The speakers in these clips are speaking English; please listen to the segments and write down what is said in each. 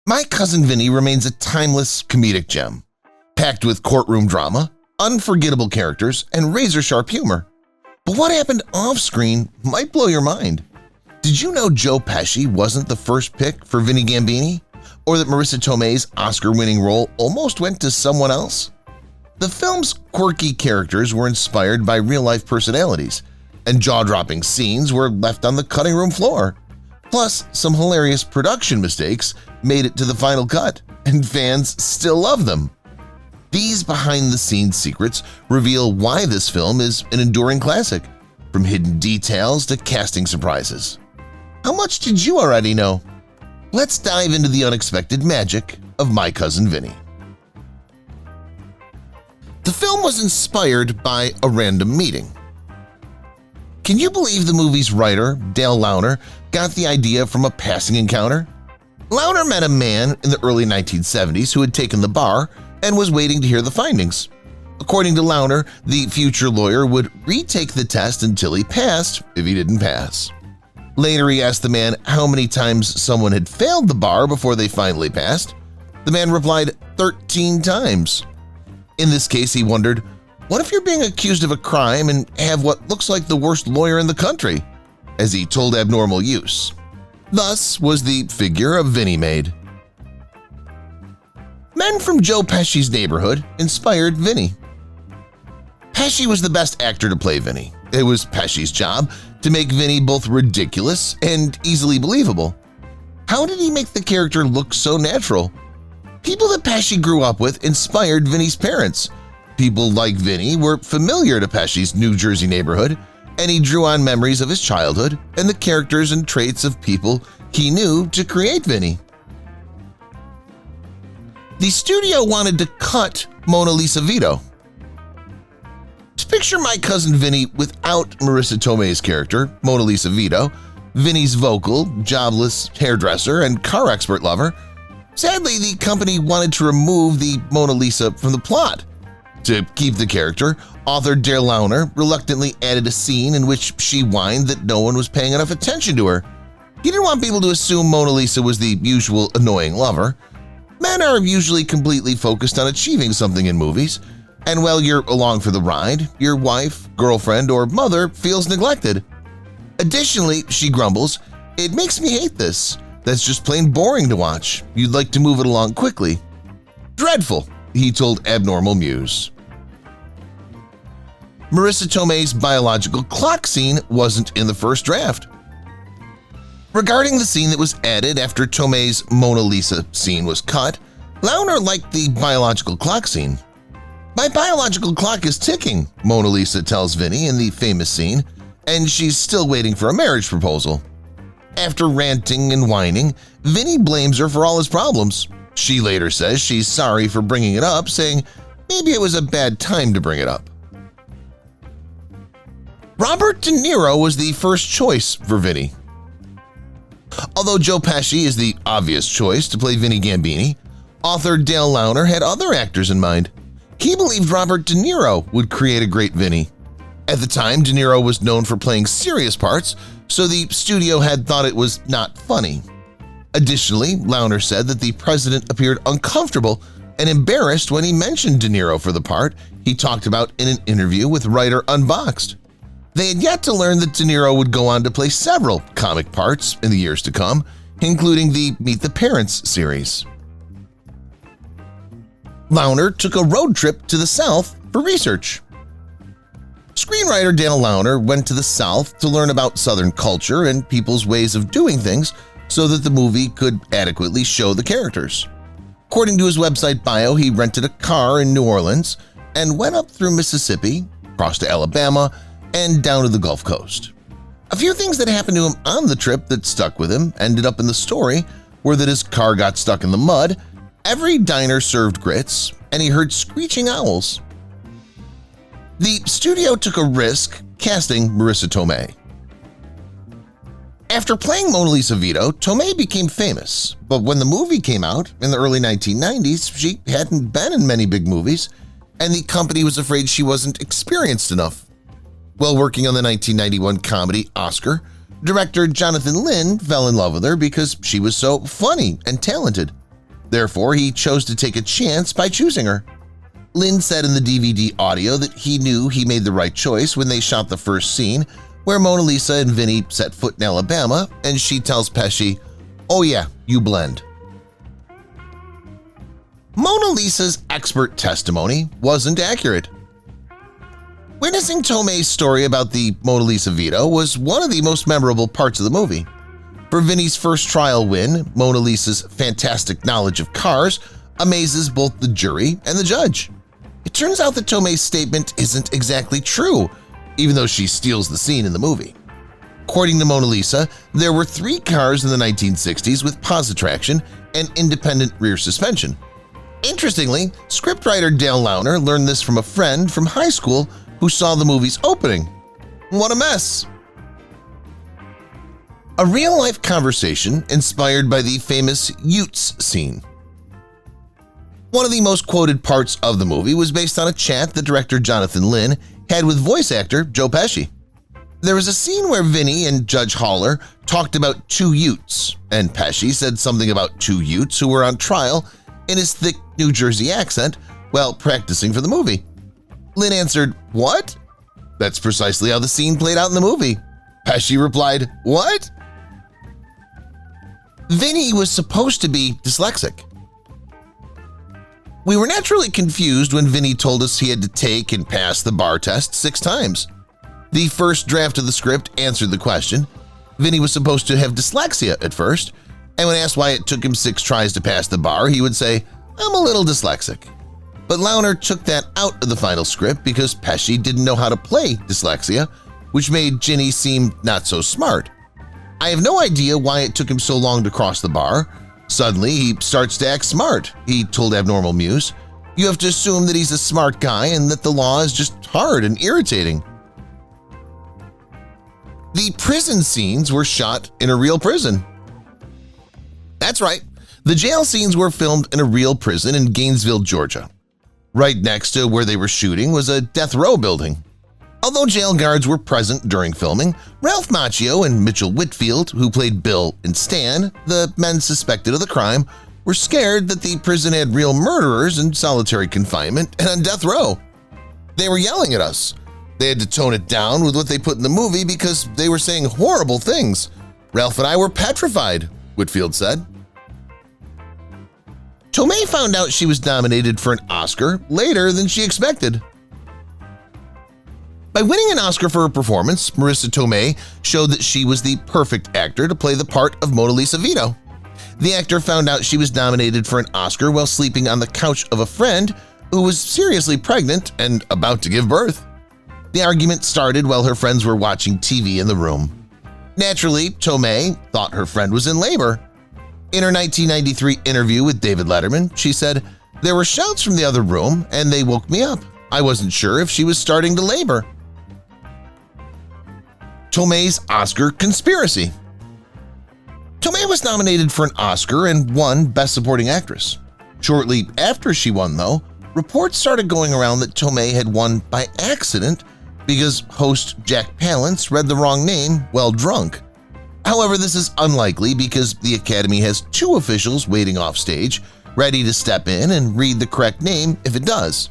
My Cousin Vinny remains a timeless comedic gem, packed with courtroom drama, unforgettable characters, and razor-sharp humor. But what happened off-screen might blow your mind. Did you know Joe Pesci wasn't the first pick for Vinny Gambini? Or that Marissa Tomei's Oscar-winning role almost went to someone else? The film's quirky characters were inspired by real-life personalities, and jaw-dropping scenes were left on the cutting room floor. Plus, some hilarious production mistakes made it to the final cut, and fans still love them. These behind-the-scenes secrets reveal why this film is an enduring classic, from hidden details to casting surprises. How much did you already know? Let's dive into the unexpected magic of My Cousin Vinny. The film was inspired by a random meeting. Can you believe the movie's writer, Dale Launer, got the idea from a passing encounter? Launer met a man in the early 1970s who had taken the bar and was waiting to hear the findings. According to Launer, the future lawyer would retake the test until he passed if he didn't pass. Later, he asked the man how many times someone had failed the bar before they finally passed. The man replied 13 times. In this case, he wondered, what if you're being accused of a crime and have what looks like the worst lawyer in the country? As he told Abnormal Use. Thus was the figure of Vinny made. Men from Joe Pesci's neighborhood inspired Vinny. Pesci was the best actor to play Vinny. It was Pesci's job to make Vinny both ridiculous and easily believable. How did he make the character look so natural? People that Pesci grew up with inspired Vinny's parents. People like Vinny were familiar to Pesci's New Jersey neighborhood, and he drew on memories of his childhood and the characters and traits of people he knew to create Vinny. The studio wanted to cut Mona Lisa Vito. To picture My Cousin Vinny without Marissa Tomei's character, Mona Lisa Vito, Vinny's vocal, jobless hairdresser, and car expert lover, sadly the company wanted to remove the Mona Lisa from the plot. To keep the character, author Dale Launer reluctantly added a scene in which she whined that no one was paying enough attention to her. He didn't want people to assume Mona Lisa was the usual annoying lover. Men are usually completely focused on achieving something in movies, and while you're along for the ride, your wife, girlfriend, or mother feels neglected. Additionally, she grumbles, "It makes me hate this. That's just plain boring to watch. You'd like to move it along quickly." Dreadful, he told Abnormal Muse. Marissa Tomei's biological clock scene wasn't in the first draft. Regarding the scene that was added after Tomei's Mona Lisa scene was cut, Launer liked the biological clock scene. "My biological clock is ticking," Mona Lisa tells Vinny in the famous scene, and she's still waiting for a marriage proposal. After ranting and whining, Vinny blames her for all his problems. She later says she's sorry for bringing it up, saying maybe it was a bad time to bring it up. Robert De Niro was the first choice for Vinny. Although Joe Pesci is the obvious choice to play Vinny Gambini, author Dale Launer had other actors in mind. He believed Robert De Niro would create a great Vinny. At the time, De Niro was known for playing serious parts, so the studio had thought it was not funny. Additionally, Launer said that the president appeared uncomfortable and embarrassed when he mentioned De Niro for the part he talked about in an interview with writer Unboxed. They had yet to learn that De Niro would go on to play several comic parts in the years to come, including the Meet the Parents series. Launer took a road trip to the South for research. Screenwriter Dale Launer went to the South to learn about Southern culture and people's ways of doing things so that the movie could adequately show the characters. According to his website bio, he rented a car in New Orleans and went up through Mississippi, crossed to Alabama, and down to the Gulf Coast. A few things that happened to him on the trip that stuck with him ended up in the story were that his car got stuck in the mud, every diner served grits, and he heard screeching owls. The studio took a risk casting Marissa Tomei. After playing Mona Lisa Vito, Tomei became famous, but when the movie came out in the early 1990s, she hadn't been in many big movies, and the company was afraid she wasn't experienced enough. While working on the 1991 comedy Oscar, director Jonathan Lynn fell in love with her because she was so funny and talented. Therefore, he chose to take a chance by choosing her. Lynn said in the DVD audio that he knew he made the right choice when they shot the first scene where Mona Lisa and Vinny set foot in Alabama, and she tells Pesci, "Oh yeah, you blend." Mona Lisa's expert testimony wasn't accurate. Witnessing Tomei's story about the Mona Lisa veto was one of the most memorable parts of the movie. For Vinny's first trial win, Mona Lisa's fantastic knowledge of cars amazes both the jury and the judge. It turns out that Tomei's statement isn't exactly true, even though she steals the scene in the movie. According to Mona Lisa, there were 3 cars in the 1960s with pause traction and independent rear suspension. Interestingly, scriptwriter Dale Launer learned this from a friend from high school who saw the movie's opening. What a mess! A real-life conversation inspired by the famous Utes scene. One of the most quoted parts of the movie was based on a chat that director Jonathan Lynn had with voice actor Joe Pesci. There was a scene where Vinny and Judge Haller talked about 2 Utes, and Pesci said something about 2 Utes who were on trial in his thick New Jersey accent while practicing for the movie. Lynn answered, "What?" That's precisely how the scene played out in the movie. Pesci replied, "What?" Vinny was supposed to be dyslexic. We were naturally confused when Vinny told us he had to take and pass the bar test 6 times. The first draft of the script answered the question. Vinny was supposed to have dyslexia at first, and when asked why it took him 6 tries to pass the bar, he would say, "I'm a little dyslexic." But Launer took that out of the final script because Pesci didn't know how to play dyslexia, which made Ginny seem not so smart. I have no idea why it took him so long to cross the bar. Suddenly, he starts to act smart, he told Abnormal Muse. You have to assume that he's a smart guy and that the law is just hard and irritating. The prison scenes were shot in a real prison. That's right, the jail scenes were filmed in a real prison in Gainesville, Georgia. Right next to where they were shooting was a death row building. Although jail guards were present during filming, Ralph Macchio and Mitchell Whitfield, who played Bill and Stan, the men suspected of the crime, were scared that the prison had real murderers in solitary confinement and on death row. They were yelling at us. They had to tone it down with what they put in the movie because they were saying horrible things. Ralph and I were petrified, Whitfield said. Tomei found out she was nominated for an Oscar later than she expected. By winning an Oscar for her performance, Marissa Tomei showed that she was the perfect actor to play the part of Mona Lisa Vito. The actor found out she was nominated for an Oscar while sleeping on the couch of a friend who was seriously pregnant and about to give birth. The argument started while her friends were watching TV in the room. Naturally, Tomei thought her friend was in labor. In her 1993 interview with David Letterman, she said, "There were shouts from the other room and they woke me up. I wasn't sure if she was starting to labor." Tomei's Oscar conspiracy. Tomei was nominated for an Oscar and won Best Supporting Actress. Shortly after she won, though, reports started going around that Tomei had won by accident because host Jack Palance read the wrong name while drunk. However, this is unlikely because the Academy has 2 officials waiting off stage, ready to step in and read the correct name if it does.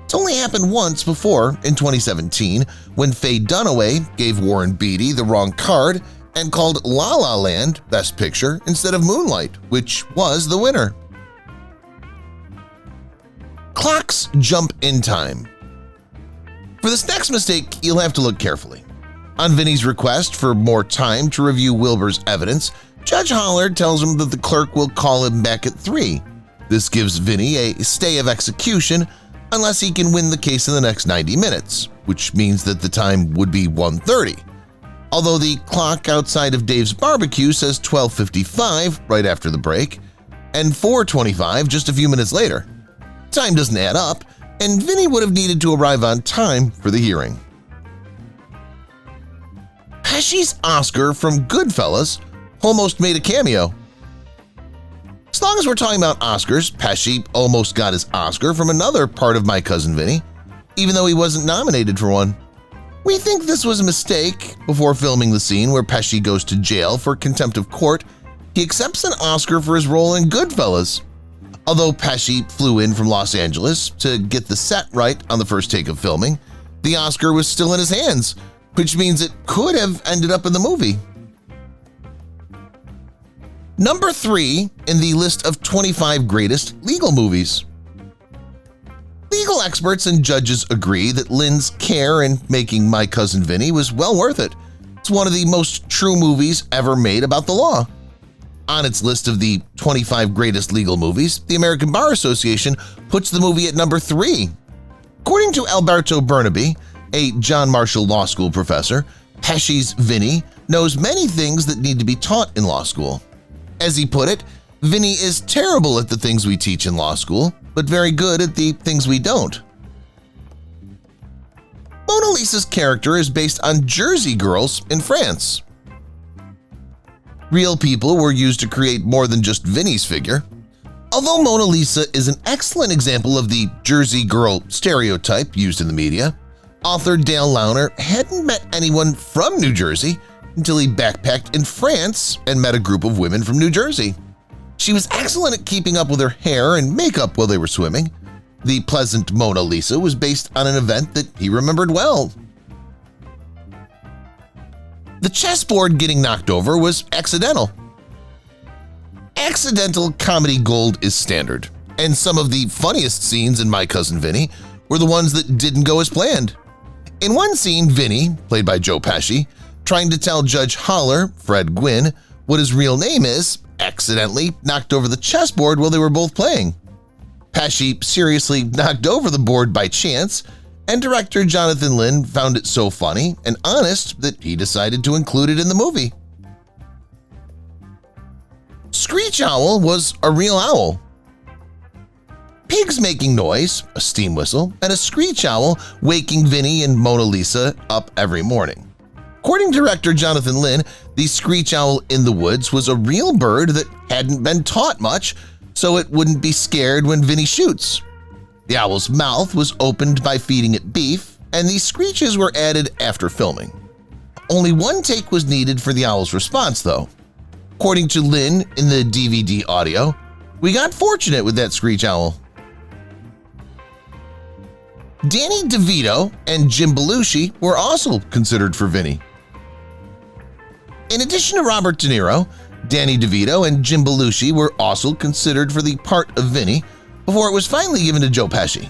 It's only happened once before, in 2017, when Faye Dunaway gave Warren Beatty the wrong card and called La La Land Best Picture instead of Moonlight, which was the winner. Clocks jump in time. For this next mistake, you'll have to look carefully. On Vinny's request for more time to review Wilbur's evidence, Judge Hollard tells him that the clerk will call him back at 3. This gives Vinny a stay of execution unless he can win the case in the next 90 minutes, which means that the time would be 1:30. Although the clock outside of Dave's barbecue says 12:55 right after the break and 4:25 just a few minutes later. Time doesn't add up, and Vinny would have needed to arrive on time for the hearing. Pesci's Oscar from Goodfellas almost made a cameo. As long as we're talking about Oscars, Pesci almost got his Oscar from another part of My Cousin Vinny, even though he wasn't nominated for one. We think this was a mistake. Before filming the scene where Pesci goes to jail for contempt of court, he accepts an Oscar for his role in Goodfellas. Although Pesci flew in from Los Angeles to get the set right on the first take of filming, the Oscar was still in his hands, which means it could have ended up in the movie. Number 3 in the list of 25 greatest legal movies. Legal experts and judges agree that Lynn's care in making My Cousin Vinny was well worth it. It's one of the most true movies ever made about the law. On its list of the 25 greatest legal movies, the American Bar Association puts the movie at number 3. According to Alberto Burnaby, a John Marshall Law School professor, Pesci's Vinny knows many things that need to be taught in law school. As he put it, Vinny is terrible at the things we teach in law school, but very good at the things we don't. Mona Lisa's character is based on Jersey girls in France. Real people were used to create more than just Vinny's figure. Although Mona Lisa is an excellent example of the Jersey girl stereotype used in the media, author Dale Launer hadn't met anyone from New Jersey until he backpacked in France and met a group of women from New Jersey. She was excellent at keeping up with her hair and makeup while they were swimming. The pleasant Mona Lisa was based on an event that he remembered well. The chessboard getting knocked over was accidental. Accidental comedy gold is standard, and some of the funniest scenes in My Cousin Vinny were the ones that didn't go as planned. In one scene, Vinny, played by Joe Pesci, trying to tell Judge Holler, Fred Gwynn, what his real name is, accidentally knocked over the chessboard while they were both playing. Pesci seriously knocked over the board by chance, and director Jonathan Lynn found it so funny and honest that he decided to include it in the movie. Screech Owl was a real owl. Pigs making noise, a steam whistle, and a screech owl waking Vinny and Mona Lisa up every morning. According to director Jonathan Lynn, the screech owl in the woods was a real bird that hadn't been taught much, so it wouldn't be scared when Vinny shoots. The owl's mouth was opened by feeding it beef, and these screeches were added after filming. Only one take was needed for the owl's response, though. According to Lynn in the DVD audio, "We got fortunate with that screech owl." Danny DeVito and Jim Belushi were also considered for Vinny. In addition to Robert De Niro, Danny DeVito and Jim Belushi were also considered for the part of Vinny before it was finally given to Joe Pesci.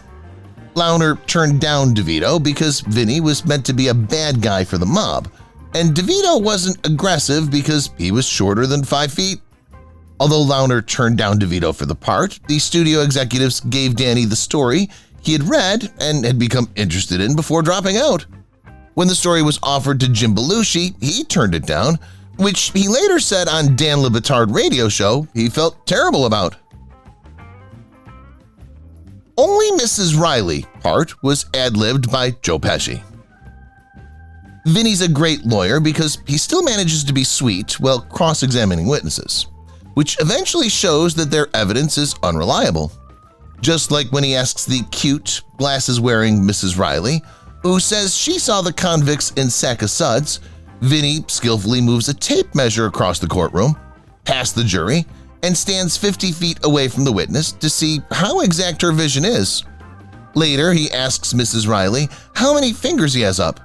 Launer turned down DeVito because Vinny was meant to be a bad guy for the mob, and DeVito wasn't aggressive because he was shorter than 5 feet. Although Launer turned down DeVito for the part, the studio executives gave Danny the story he had read and had become interested in before dropping out. When the story was offered to Jim Belushi, he turned it down, which he later said on Dan Le Batard radio show he felt terrible about. Only Mrs. Riley part was ad-libbed by Joe Pesci. Vinny's a great lawyer because he still manages to be sweet while cross-examining witnesses, which eventually shows that their evidence is unreliable. Just like when he asks the cute, glasses-wearing Mrs. Riley, who says she saw the convicts in sack of suds, Vinny skillfully moves a tape measure across the courtroom, past the jury, and stands 50 feet away from the witness to see how exact her vision is. Later, he asks Mrs. Riley how many fingers he has up.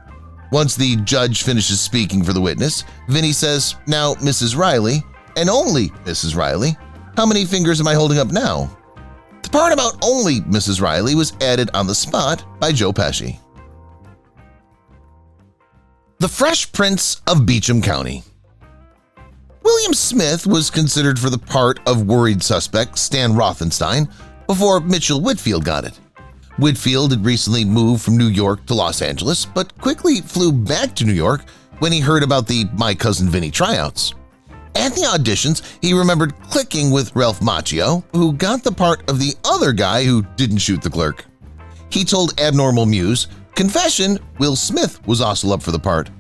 Once the judge finishes speaking for the witness, Vinny says, "Now, Mrs. Riley, and only Mrs. Riley, how many fingers am I holding up now?" The part about only Mrs. Riley was added on the spot by Joe Pesci. The Fresh Prince of Beecham County. William Smith was considered for the part of worried suspect Stan Rothenstein before Mitchell Whitfield got it. Whitfield had recently moved from New York to Los Angeles, but quickly flew back to New York when he heard about the My Cousin Vinny tryouts. At the auditions, he remembered clicking with Ralph Macchio, who got the part of the other guy who didn't shoot the clerk. He told Abnormal Muse, "Confession, Will Smith was also up for the part."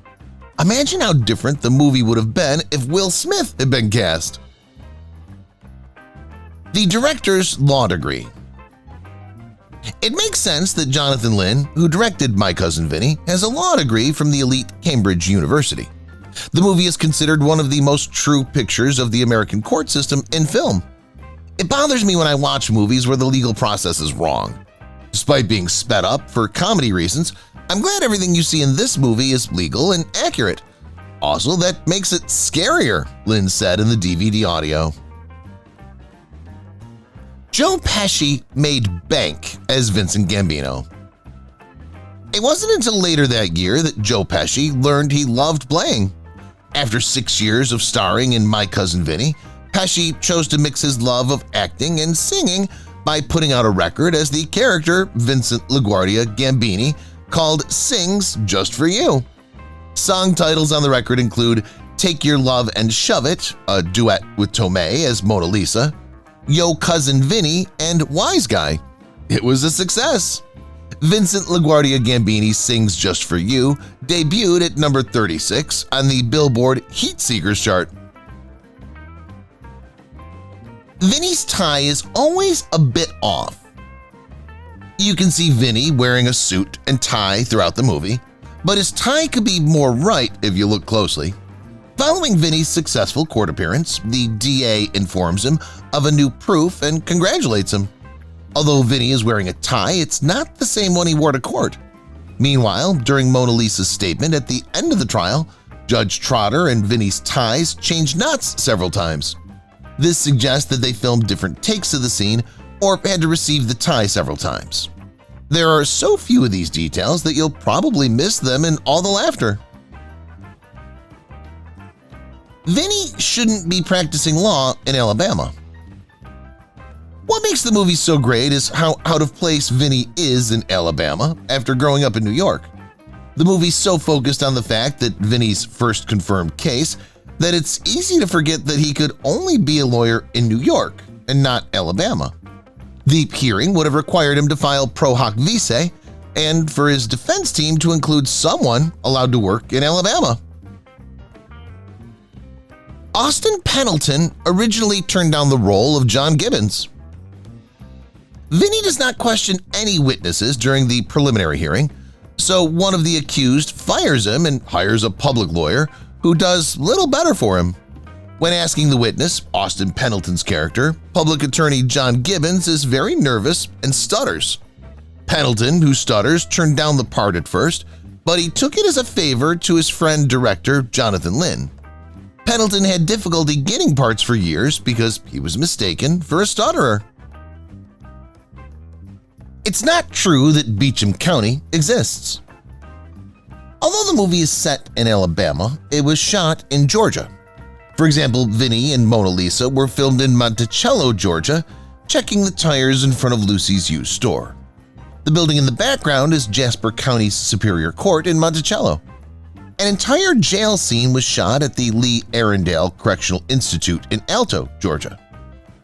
Imagine how different the movie would have been if Will Smith had been cast. The director's law degree. It makes sense that Jonathan Lynn, who directed My Cousin Vinny, has a law degree from the elite Cambridge University. The movie is considered one of the most true pictures of the American court system in film. It bothers me when I watch movies where the legal process is wrong. Despite being sped up for comedy reasons, I'm glad everything you see in this movie is legal and accurate. Also, that makes it scarier, Lynn said in the DVD audio. Joe Pesci made bank as Vincent Gambino. It wasn't until later that year that Joe Pesci learned he loved playing. After 6 years of starring in My Cousin Vinny, Pesci chose to mix his love of acting and singing by putting out a record as the character Vincent LaGuardia Gambini called Sings Just For You. Song titles on the record include Take Your Love and Shove It, a duet with Tomei as Mona Lisa, Yo Cousin Vinny, and Wise Guy. It was a success. Vincent LaGuardia Gambini Sings Just For You debuted at number 36 on the Billboard Heat Seekers chart. Vinny's tie is always a bit off. You can see Vinny wearing a suit and tie throughout the movie, but his tie could be more right if you look closely. Following Vinny's successful court appearance, the DA informs him of a new proof and congratulates him. Although Vinny is wearing a tie, it's not the same one he wore to court. Meanwhile, during Mona Lisa's statement at the end of the trial, Judge Trotter and Vinny's ties changed knots several times. This suggests that they filmed different takes of the scene or had to receive the tie several times. There are so few of these details that you'll probably miss them in all the laughter. Vinny shouldn't be practicing law in Alabama. What makes the movie so great is how out of place Vinny is in Alabama after growing up in New York. The movie's so focused on the fact that Vinny's first confirmed case that it's easy to forget that he could only be a lawyer in New York and not Alabama. The hearing would have required him to file pro hoc vitae and for his defense team to include someone allowed to work in Alabama. Austin Pendleton originally turned down the role of John Gibbons. Vinny does not question any witnesses during the preliminary hearing, so one of the accused fires him and hires a public lawyer who does little better for him. When asking the witness, Austin Pendleton's character, public attorney John Gibbons is very nervous and stutters. Pendleton, who stutters, turned down the part at first, but he took it as a favor to his friend director Jonathan Lynn. Pendleton had difficulty getting parts for years because he was mistaken for a stutterer. It's not true that Beecham County exists. Although the movie is set in Alabama, it was shot in Georgia. For example, Vinny and Mona Lisa were filmed in Monticello, Georgia, checking the tires in front of Lucy's used store. The building in the background is Jasper County's Superior Court in Monticello. An entire jail scene was shot at the Lee Arundel Correctional Institute in Alto, Georgia.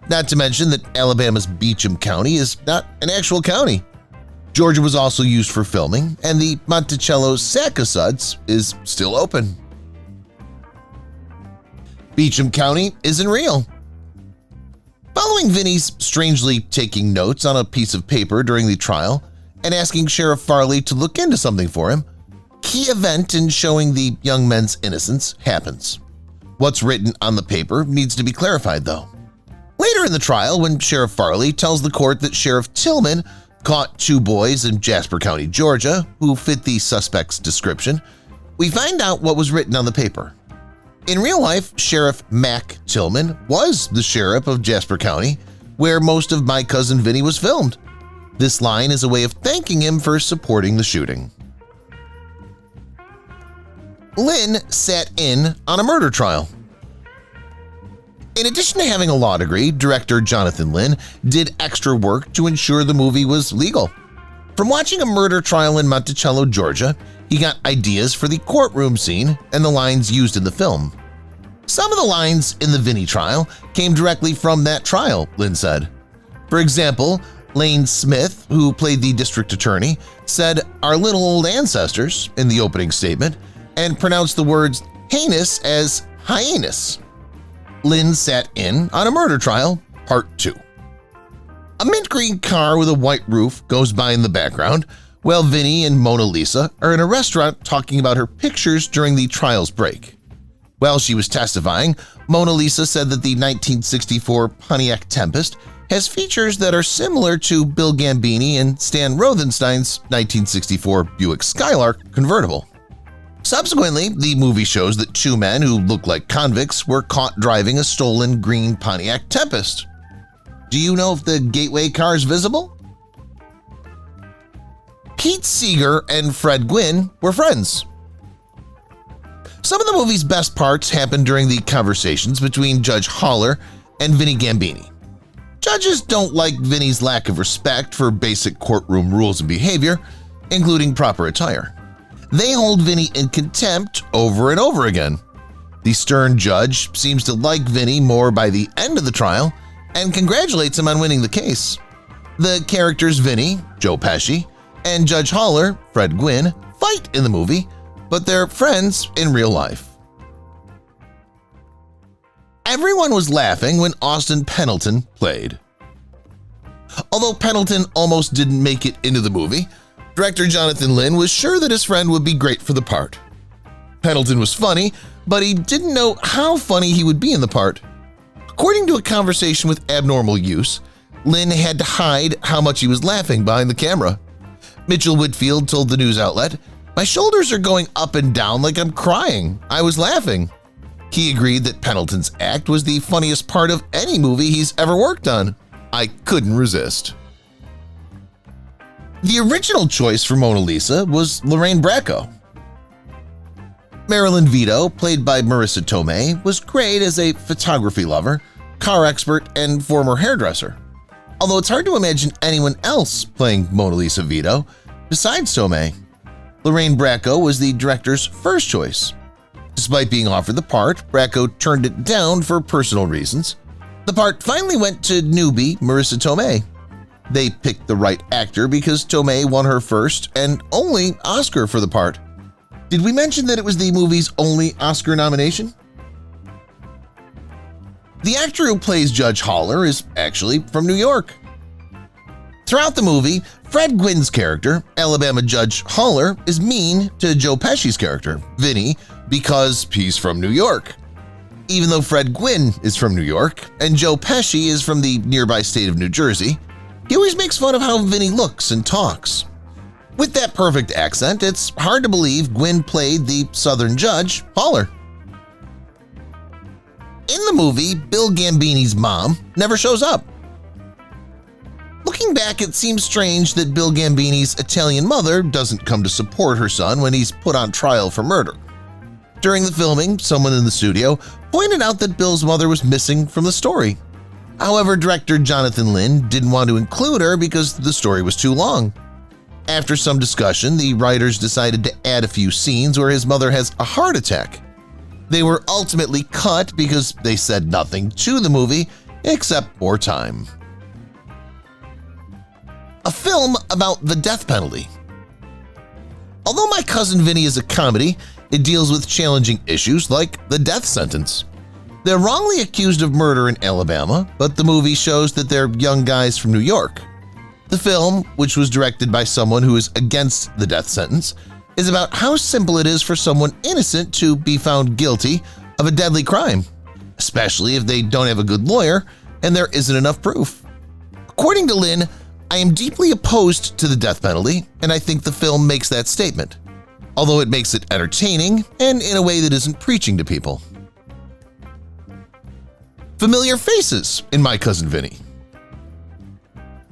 Not to mention that Alabama's Beecham County is not an actual county. Georgia was also used for filming, and the Monticello Sac-O-Suds is still open. Beecham County isn't real. Following Vinny's strangely taking notes on a piece of paper during the trial and asking Sheriff Farley to look into something for him, key event in showing the young men's innocence happens. What's written on the paper needs to be clarified, though. Later in the trial, when Sheriff Farley tells the court that Sheriff Tillman caught 2 boys in Jasper County, Georgia, who fit the suspect's description, we find out what was written on the paper. In real life, Sheriff Mac Tillman was the sheriff of Jasper County, where most of My Cousin Vinny was filmed. This line is a way of thanking him for supporting the shooting. Lynn sat in on a murder trial. In addition to having a law degree, director Jonathan Lynn did extra work to ensure the movie was legal. From watching a murder trial in Monticello, Georgia, he got ideas for the courtroom scene and the lines used in the film. Some of the lines in the Vinny trial came directly from that trial, Lynn said. For example, Lane Smith, who played the district attorney, said "our little old ancestors" in the opening statement and pronounced the words heinous as hyenas. Lynn sat in on a murder trial, part 2. A mint green car with a white roof goes by in the background while Vinny and Mona Lisa are in a restaurant talking about her pictures during the trial's break. While she was testifying, Mona Lisa said that the 1964 Pontiac Tempest has features that are similar to Bill Gambini and Stan Rothenstein's 1964 Buick Skylark convertible. Subsequently, the movie shows that two men who look like convicts were caught driving a stolen green Pontiac Tempest. Do you know if the gateway car is visible? Pete Seeger and Fred Gwynne were friends. Some of the movie's best parts happened during the conversations between Judge Haller and Vinny Gambini. Judges don't like Vinny's lack of respect for basic courtroom rules and behavior, including proper attire. They hold Vinny in contempt over and over again. The stern judge seems to like Vinny more by the end of the trial and congratulates him on winning the case. The characters Vinny, Joe Pesci, and Judge Haller, Fred Gwynne, fight in the movie, but they're friends in real life. Everyone was laughing when Austin Pendleton played. Although Pendleton almost didn't make it into the movie, director Jonathan Lynn was sure that his friend would be great for the part. Pendleton was funny, but he didn't know how funny he would be in the part. According to a conversation with Abnormal Use, Lynn had to hide how much he was laughing behind the camera. Mitchell Whitfield told the news outlet, "My shoulders are going up and down like I'm crying. I was laughing." He agreed that Pendleton's act was the funniest part of any movie he's ever worked on. "I couldn't resist." The original choice for Mona Lisa was Lorraine Bracco. Marilyn Vito, played by Marissa Tomei, was great as a photography lover, car expert, and former hairdresser. Although it's hard to imagine anyone else playing Mona Lisa Vito besides Tomei. Lorraine Bracco was the director's first choice. Despite being offered the part, Bracco turned it down for personal reasons. The part finally went to newbie Marissa Tomei. They picked the right actor because Tomei won her first and only Oscar for the part. Did we mention that it was the movie's only Oscar nomination? The actor who plays Judge Haller is actually from New York. Throughout the movie, Fred Gwynne's character, Alabama Judge Haller, is mean to Joe Pesci's character, Vinny, because he's from New York. Even though Fred Gwynne is from New York and Joe Pesci is from the nearby state of New Jersey, he always makes fun of how Vinny looks and talks. With that perfect accent, it's hard to believe Gwynne played the Southern Judge, Haller. In the movie, Bill Gambini's mom never shows up. Looking back, it seems strange that Bill Gambini's Italian mother doesn't come to support her son when he's put on trial for murder. During the filming, someone in the studio pointed out that Bill's mother was missing from the story. However, director Jonathan Lynn didn't want to include her because the story was too long. After some discussion, the writers decided to add a few scenes where his mother has a heart attack. They were ultimately cut because they said nothing to the movie except more time. A film about the death penalty. Although My Cousin Vinny is a comedy, it deals with challenging issues like the death sentence. They're wrongly accused of murder in Alabama, but the movie shows that they're young guys from New York. The film, which was directed by someone who is against the death sentence, is about how simple it is for someone innocent to be found guilty of a deadly crime, especially if they don't have a good lawyer and there isn't enough proof. According to Lynn, "I am deeply opposed to the death penalty, and I think the film makes that statement, although it makes it entertaining and in a way that isn't preaching to people." Familiar faces in My Cousin Vinny.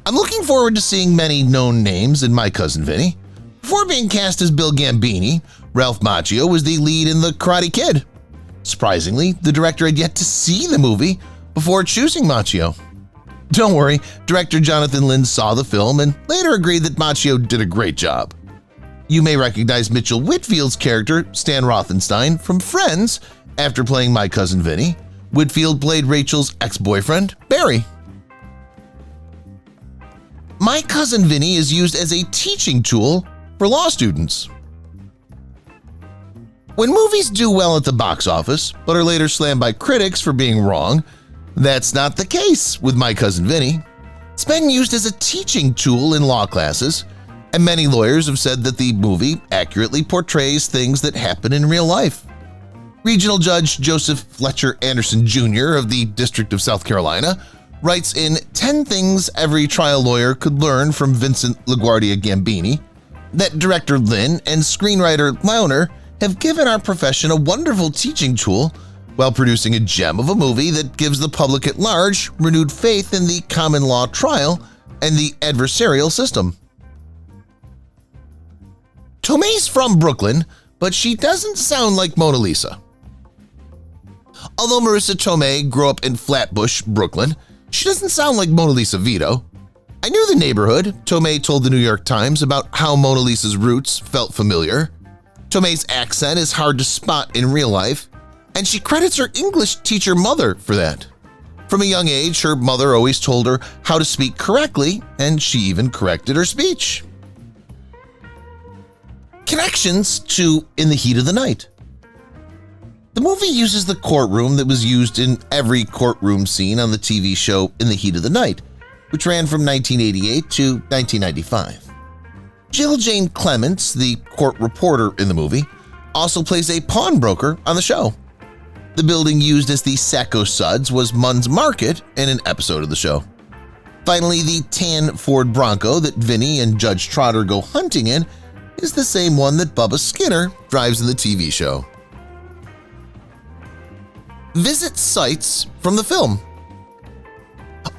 I'm looking forward to seeing many known names in My Cousin Vinny. Before being cast as Bill Gambini, Ralph Macchio was the lead in The Karate Kid. Surprisingly, the director had yet to see the movie before choosing Macchio. Don't worry, director Jonathan Lynn saw the film and later agreed that Macchio did a great job. You may recognize Mitchell Whitfield's character, Stan Rothenstein, from Friends after playing My Cousin Vinny. Whitfield played Rachel's ex-boyfriend, Barry. My Cousin Vinny is used as a teaching tool for law students. When movies do well at the box office, but are later slammed by critics for being wrong, that's not the case with My Cousin Vinny. It's been used as a teaching tool in law classes, and many lawyers have said that the movie accurately portrays things that happen in real life. Regional Judge Joseph Fletcher Anderson Jr. of the District of South Carolina writes in 10 Things Every Trial Lawyer Could Learn from Vincent LaGuardia Gambini that director Lynn and screenwriter Launer have given our profession a wonderful teaching tool while producing a gem of a movie that gives the public at large renewed faith in the common law trial and the adversarial system. Tomei's from Brooklyn, but she doesn't sound like Mona Lisa. Although Marissa Tomei grew up in Flatbush, Brooklyn, she doesn't sound like Mona Lisa Vito. I knew the neighborhood, Tomei told the New York Times about how Mona Lisa's roots felt familiar. Tomei's accent is hard to spot in real life, and she credits her English teacher mother for that. From a young age, her mother always told her how to speak correctly, and she even corrected her speech. Connections to In the Heat of the Night. The movie uses the courtroom that was used in every courtroom scene on the TV show In the Heat of the Night, which ran from 1988 to 1995. Jill Jane Clements, the court reporter in the movie, also plays a pawnbroker on the show. The building used as the Sacco Suds was Munn's Market in an episode of the show. Finally, the tan Ford Bronco that Vinny and Judge Trotter go hunting in is the same one that Bubba Skinner drives in the TV show. Visit sites from the film.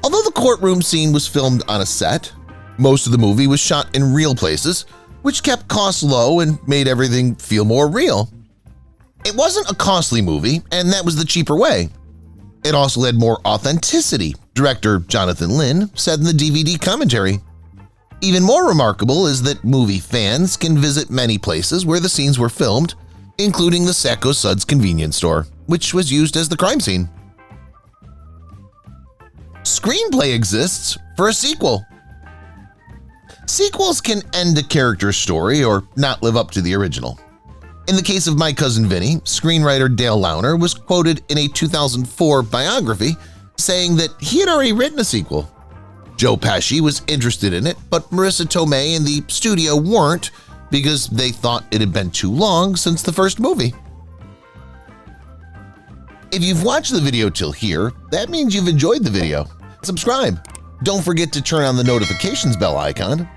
Although the courtroom scene was filmed on a set, most of the movie was shot in real places, which kept costs low and made everything feel more real. It wasn't a costly movie, and that was the cheaper way. It also had more authenticity, director Jonathan Lynn said in the DVD commentary. Even more remarkable is that movie fans can visit many places where the scenes were filmed, including the Sacco Suds convenience store, which was used as the crime scene. Screenplay exists for a sequel. Sequels can end a character's story or not live up to the original. In the case of My Cousin Vinny, screenwriter Dale Launer was quoted in a 2004 biography saying that he had already written a sequel. Joe Pesci was interested in it, but Marissa Tomei and the studio weren't because they thought it had been too long since the first movie. If you've watched the video till here, that means you've enjoyed the video. Subscribe. Don't forget to turn on the notifications bell icon